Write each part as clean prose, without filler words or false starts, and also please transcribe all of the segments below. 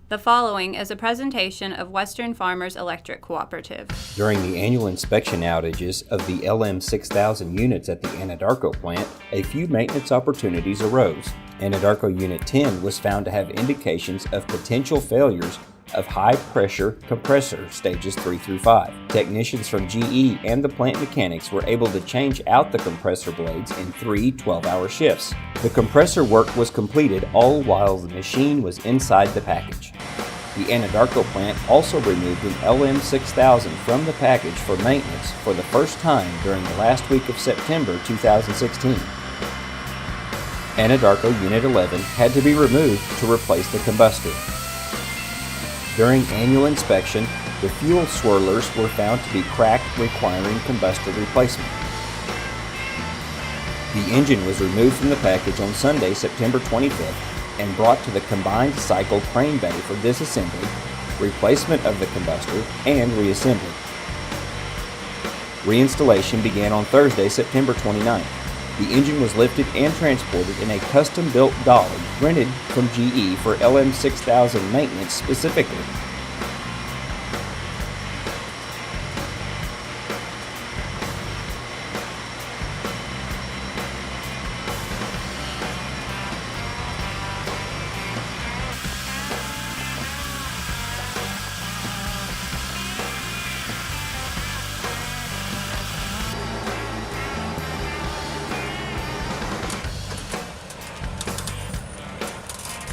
The following is a presentation of Western Farmers Electric Cooperative. During the annual inspection outages of the LM6000 units at the Anadarko plant, a few maintenance opportunities arose. Anadarko Unit 10 was found to have indications of potential failures of high-pressure compressor stages 3 through 5. Technicians from GE and the plant mechanics were able to change out the compressor blades in 3 12-hour shifts. The compressor work was completed all while the machine was inside the package. The Anadarko plant also removed an LM6000 from the package for maintenance for the first time during the last week of September 2016. Anadarko Unit 11 had to be removed to replace the combustor. During annual inspection, the fuel swirlers were found to be cracked, requiring combustor replacement. The engine was removed from the package on Sunday, September 25th, and brought to the combined cycle crane bay for disassembly, replacement of the combustor, and reassembly. Reinstallation began on Thursday, September 29th. The engine was lifted and transported in a custom-built dolly rented from GE for LM6000 maintenance specifically.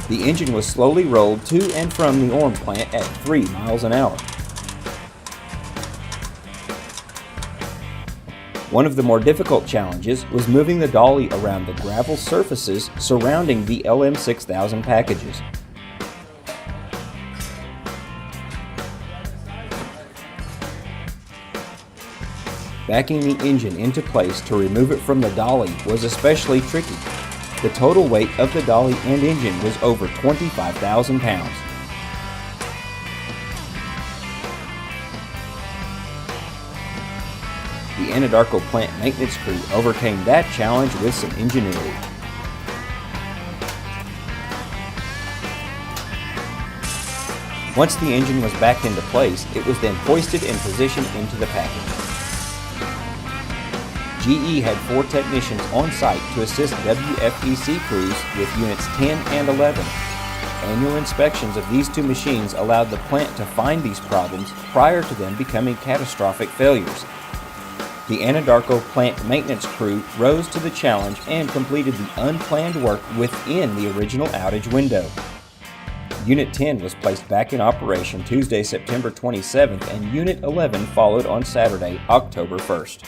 The engine was slowly rolled to and from the Orm plant at 3 miles an hour. One of the more difficult challenges was moving the dolly around the gravel surfaces surrounding the LM6000 packages. Backing the engine into place to remove it from the dolly was especially tricky. The total weight of the dolly and engine was over 25,000 pounds. The Anadarko plant maintenance crew overcame that challenge with some ingenuity. Once the engine was back into place, it was then hoisted and positioned into the package. GE had 4 technicians on site to assist WFEC crews with Units 10 and 11. Annual inspections of these 2 machines allowed the plant to find these problems prior to them becoming catastrophic failures. The Anadarko plant maintenance crew rose to the challenge and completed the unplanned work within the original outage window. Unit 10 was placed back in operation Tuesday, September 27th, and Unit 11 followed on Saturday, October 1st.